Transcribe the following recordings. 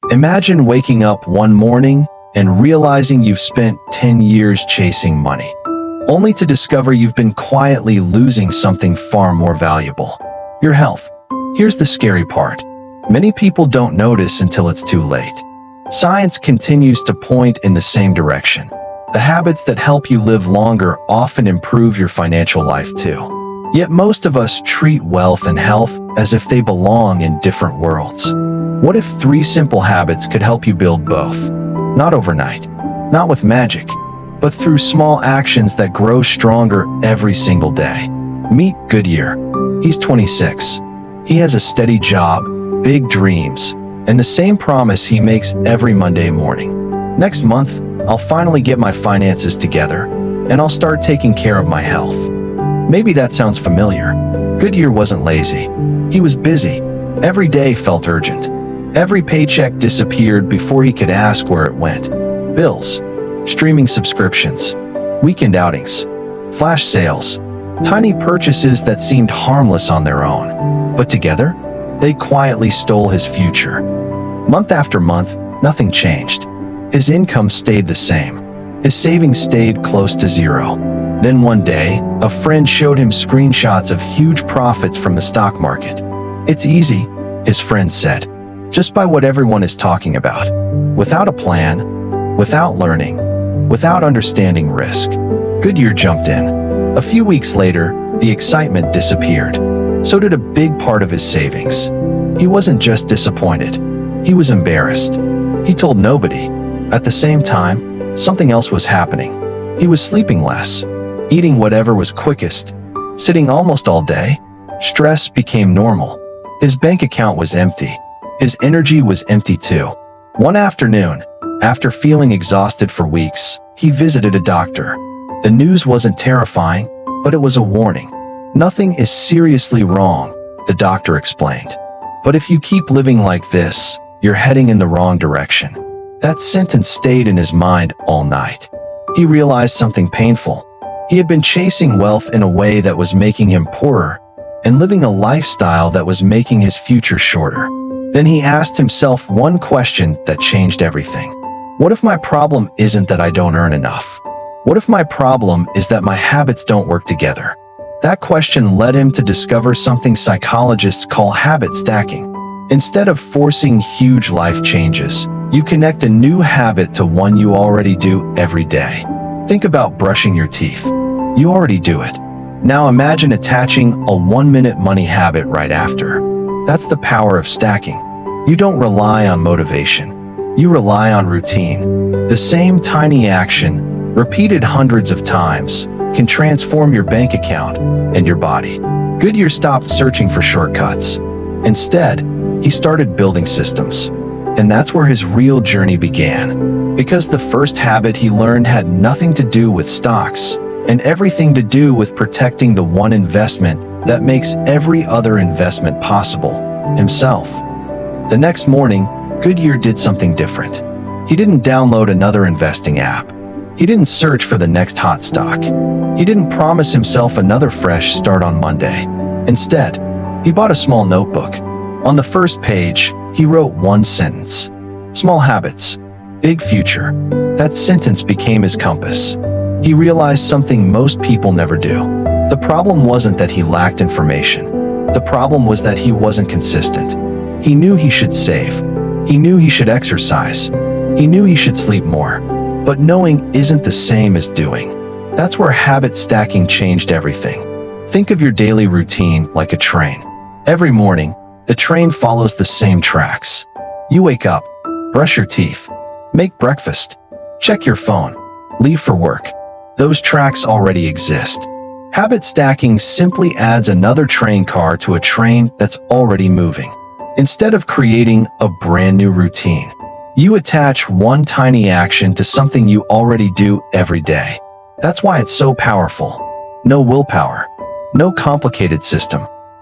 Imagine waking up one morning and realizing you've spent 10 years chasing money, only to discover you've been quietly losing something far more valuable: your health. Here's the scary part. Many people don't notice until it's too late. Science continues to point in the same direction. The habits that help you live longer often improve your financial life too. Yet most of us treat wealth and health as if they belong in different worlds. What if 3 simple habits could help you build both? Not overnight, not with magic, but through small actions that grow stronger every single day. Meet Goodyear. He's 26. He has a steady job, big dreams, and the same promise he makes every Monday morning. Next month, I'll finally get my finances together, and I'll start taking care of my health. Maybe that sounds familiar. Goodyear wasn't lazy. He was busy. Every day felt urgent. Every paycheck disappeared before he could ask where it went. Bills, streaming subscriptions, weekend outings, flash sales, tiny purchases that seemed harmless on their own. But together, they quietly stole his future. Month after month, nothing changed. His income stayed the same. His savings stayed close to zero. Then one day, a friend showed him screenshots of huge profits from the stock market. "It's easy," his friend said. "Just buy what everyone is talking about." Without a plan, without learning, without understanding risk, Goodyear jumped in. A few weeks later, the excitement disappeared. So did a big part of his savings. He wasn't just disappointed. He was embarrassed. He told nobody. At the same time, something else was happening. He was sleeping less, eating whatever was quickest, sitting almost all day. Stress became normal. His bank account was empty. His energy was empty too. One afternoon, after feeling exhausted for weeks, he visited a doctor. The news wasn't terrifying, but it was a warning. "Nothing is seriously wrong," the doctor explained. "But if you keep living like this, you're heading in the wrong direction." That sentence stayed in his mind all night. He realized something painful. He had been chasing wealth in a way that was making him poorer, and living a lifestyle that was making his future shorter. Then he asked himself one question that changed everything. What if my problem isn't that I don't earn enough? What if my problem is that my habits don't work together? That question led him to discover something psychologists call habit stacking. Instead of forcing huge life changes, you connect a new habit to one you already do every day. Think about brushing your teeth. You already do it. Now imagine attaching a 1-minute money habit right after. That's the power of stacking. You don't rely on motivation. You rely on routine. The same tiny action, repeated hundreds of times, can transform your bank account and your body. Goodyear stopped searching for shortcuts. Instead, he started building systems. And that's where his real journey began. Because the first habit he learned had nothing to do with stocks, and everything to do with protecting the one investment that makes every other investment possible: himself. The next morning, Goodyear did something different. He didn't download another investing app. He didn't search for the next hot stock. He didn't promise himself another fresh start on Monday. Instead, he bought a small notebook. On the first page, he wrote one sentence: "Small habits, big future." That sentence became his compass. He realized something most people never do. The problem wasn't that he lacked information. The problem was that he wasn't consistent. He knew he should save. He knew he should exercise. He knew he should sleep more. But knowing isn't the same as doing. That's where habit stacking changed everything. Think of your daily routine like a train. Every morning, the train follows the same tracks. You wake up, brush your teeth, make breakfast, check your phone, leave for work. Those tracks already exist. Habit stacking simply adds another train car to a train that's already moving. Instead of creating a brand new routine, you attach one tiny action to something you already do every day. That's why it's so powerful. No willpower, no complicated system,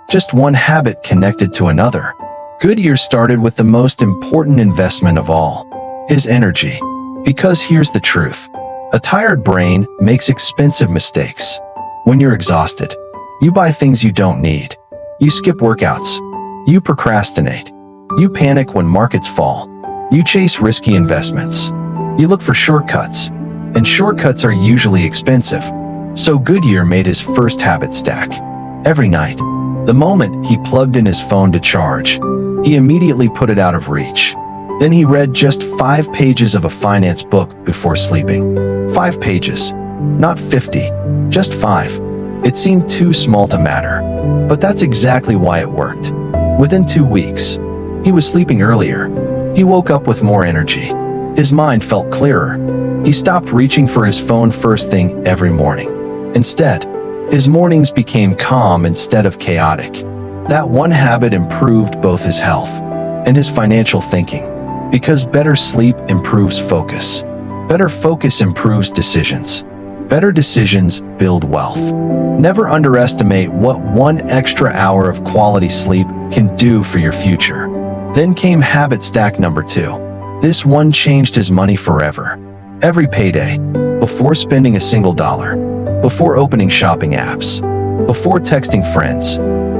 just one habit connected to another. Goodyear started with the most important investment of all: his energy. Because here's the truth. A tired brain makes expensive mistakes. When you're exhausted, you buy things you don't need. You skip workouts. You procrastinate. You panic when markets fall. You chase risky investments. You look for shortcuts, and shortcuts are usually expensive. So Goodyear made his first habit stack. Every night, the moment he plugged in his phone to charge, he immediately put it out of reach. Then he read just 5 pages of a finance book before sleeping. 5 pages, not 50, just 5. It seemed too small to matter, but that's exactly why it worked. Within 2 weeks, he was sleeping earlier. He woke up with more energy. His mind felt clearer. He stopped reaching for his phone first thing every morning. Instead, his mornings became calm instead of chaotic. That one habit improved both his health and his financial thinking, because better sleep improves focus. Better focus improves decisions. Better decisions build wealth. Never underestimate what one extra hour of quality sleep can do for your future. Then came habit stack number 2. This one changed his money forever. Every payday, before spending a single dollar, before opening shopping apps, before texting friends,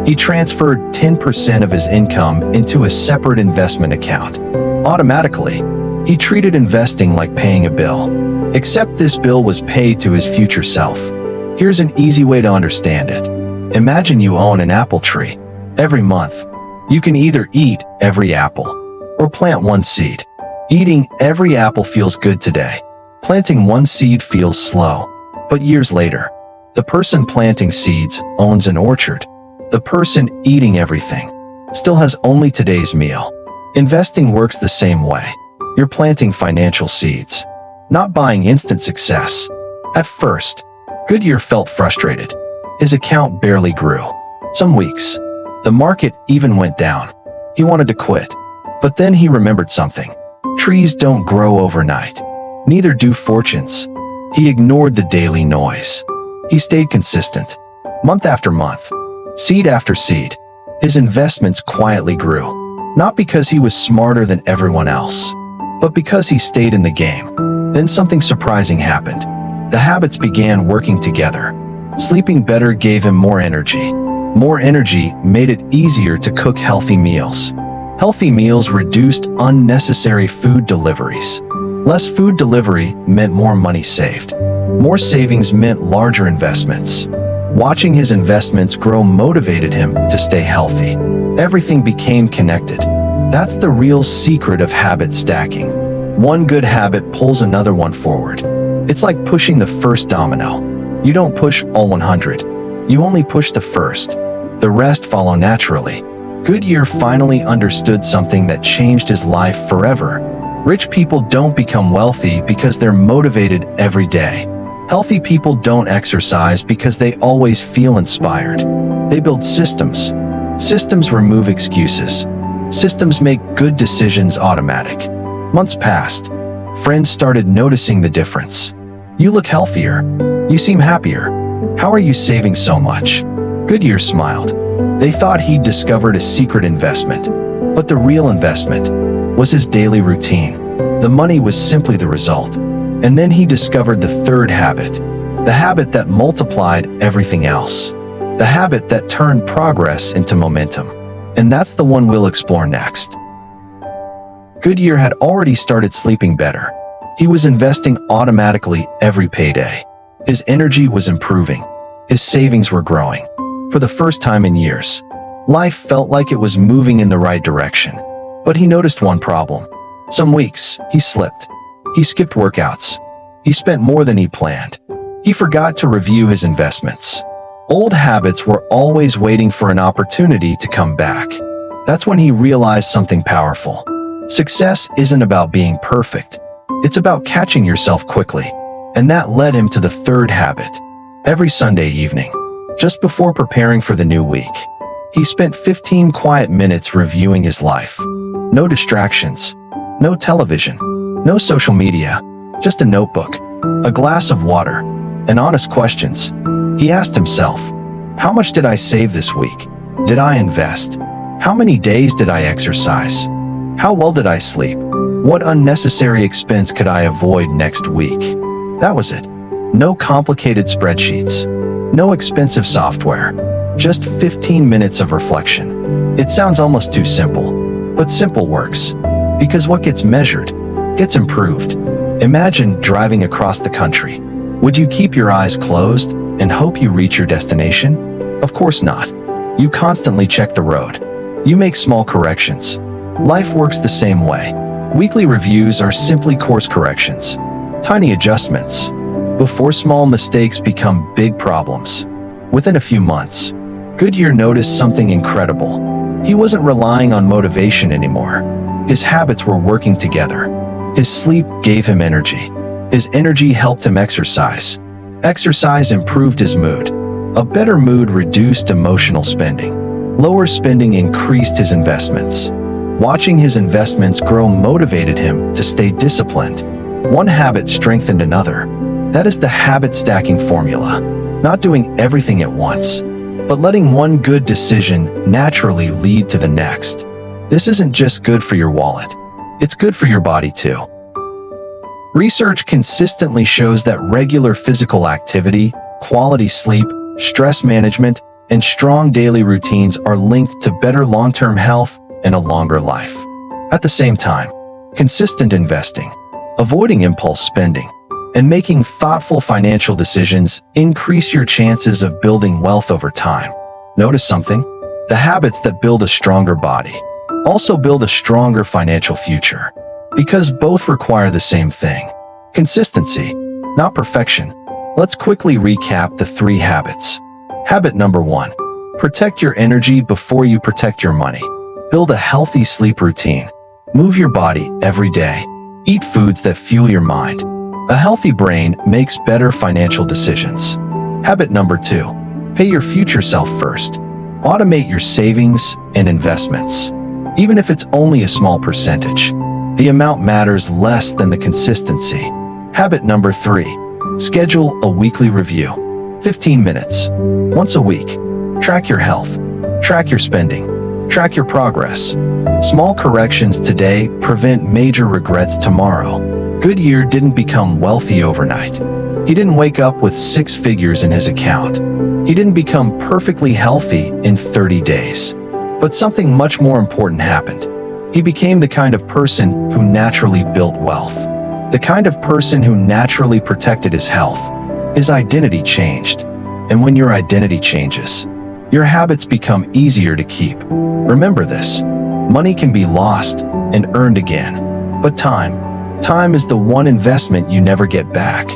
he transferred 10% of his income into a separate investment account. Automatically, he treated investing like paying a bill, except this bill was paid to his future self. Here's an easy way to understand it. Imagine you own an apple tree. Every month, you can either eat every apple or plant one seed. Eating every apple feels good today. Planting one seed feels slow. But years later, the person planting seeds owns an orchard. The person eating everything still has only today's meal. Investing works the same way. You're planting financial seeds, not buying instant success. At first, Goodyear felt frustrated. His account barely grew. Some weeks, the market even went down. He wanted to quit. But then he remembered something. Trees don't grow overnight. Neither do fortunes. He ignored the daily noise. He stayed consistent. Month after month, seed after seed, his investments quietly grew. Not because he was smarter than everyone else, but because he stayed in the game. Then something surprising happened. The habits began working together. Sleeping better gave him more energy. More energy made it easier to cook healthy meals. Healthy meals reduced unnecessary food deliveries. Less food delivery meant more money saved. More savings meant larger investments. Watching his investments grow motivated him to stay healthy. Everything became connected. That's the real secret of habit stacking. One good habit pulls another one forward. It's like pushing the first domino. You don't push all 100. You only push the first. The rest follow naturally. Goodyear finally understood something that changed his life forever. Rich people don't become wealthy because they're motivated every day. Healthy people don't exercise because they always feel inspired. They build systems. Systems remove excuses. Systems make good decisions automatic. Months passed. Friends started noticing the difference. You look healthier. You seem happier. How are you saving so much? Goodyear smiled. They thought he'd discovered a secret investment. But the real investment was his daily routine. The money was simply the result. And then he discovered the third habit. The habit that multiplied everything else. The habit that turned progress into momentum. And that's the one we'll explore next. Goodyear had already started sleeping better. He was investing automatically every payday. His energy was improving. His savings were growing. For the first time in years, life felt like it was moving in the right direction. But he noticed one problem. Some weeks, he slipped. He skipped workouts. He spent more than he planned. He forgot to review his investments. Old habits were always waiting for an opportunity to come back. That's when he realized something powerful. Success isn't about being perfect. It's about catching yourself quickly. And that led him to the third habit. Every Sunday evening, just before preparing for the new week, he spent 15 quiet minutes reviewing his life. No distractions, no television, no social media, just a notebook, a glass of water, and honest questions. He asked himself, how much did I save this week? Did I invest? How many days did I exercise? How well did I sleep? What unnecessary expense could I avoid next week? That was it. No complicated spreadsheets. No expensive software. Just 15 minutes of reflection. It sounds almost too simple, but simple works. Because what gets measured gets improved. Imagine driving across the country. Would you keep your eyes closed and hope you reach your destination? Of course not. You constantly check the road. You make small corrections. Life works the same way. Weekly reviews are simply course corrections, tiny adjustments, before small mistakes become big problems. Within a few months, Goodyear noticed something incredible. He wasn't relying on motivation anymore. His habits were working together. His sleep gave him energy. His energy helped him exercise. Exercise improved his mood. A better mood reduced emotional spending. Lower spending increased his investments. Watching his investments grow motivated him to stay disciplined. One habit strengthened another. That is the habit stacking formula. Not doing everything at once, but letting one good decision naturally lead to the next. This isn't just good for your wallet. It's good for your body too. Research consistently shows that regular physical activity, quality sleep, stress management, and strong daily routines are linked to better long-term health and a longer life. At the same time, consistent investing, avoiding impulse spending, and making thoughtful financial decisions increase your chances of building wealth over time. Notice something? The habits that build a stronger body also build a stronger financial future, because both require the same thing: consistency, not perfection. Let's quickly recap the 3 habits. Habit number 1. Protect your energy before you protect your money. Build a healthy sleep routine. Move your body every day. Eat foods that fuel your mind. A healthy brain makes better financial decisions. Habit number 2. Pay your future self first. Automate your savings and investments. Even if it's only a small percentage, the amount matters less than the consistency. Habit number 3. Schedule a weekly review. 15 minutes. Once a week. Track your health. Track your spending. Track your progress. Small corrections today prevent major regrets tomorrow. Goodyear didn't become wealthy overnight. He didn't wake up with 6 figures in his account. He didn't become perfectly healthy in 30 days. But something much more important happened. He became the kind of person who naturally built wealth. The kind of person who naturally protected his health. His identity changed. And when your identity changes, your habits become easier to keep. Remember this: money can be lost and earned again. But time is the one investment you never get back.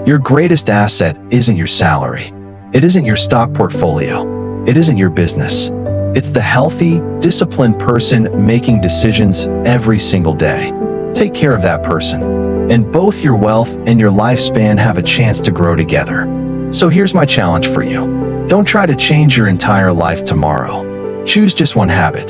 Your greatest asset isn't your salary. It isn't your stock portfolio. It isn't your business. It's the healthy, disciplined person making decisions every single day. Take care of that person, and both your wealth and your lifespan have a chance to grow together. So here's my challenge for you. Don't try to change your entire life tomorrow. Choose just one habit.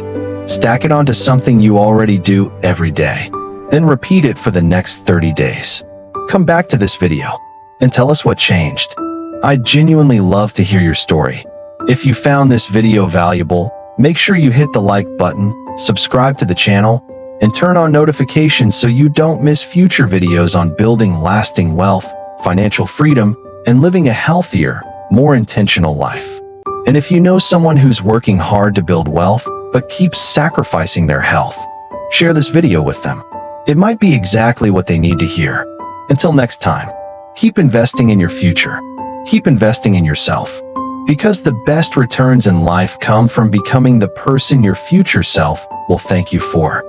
Stack it onto something you already do every day. Then repeat it for the next 30 days. Come back to this video and tell us what changed. I'd genuinely love to hear your story. If you found this video valuable, make sure you hit the like button, subscribe to the channel, and turn on notifications so you don't miss future videos on building lasting wealth, financial freedom, and living a healthier, more intentional life. And if you know someone who's working hard to build wealth but keeps sacrificing their health, share this video with them. It might be exactly what they need to hear. Until next time, keep investing in your future. Keep investing in yourself. Because the best returns in life come from becoming the person your future self will thank you for.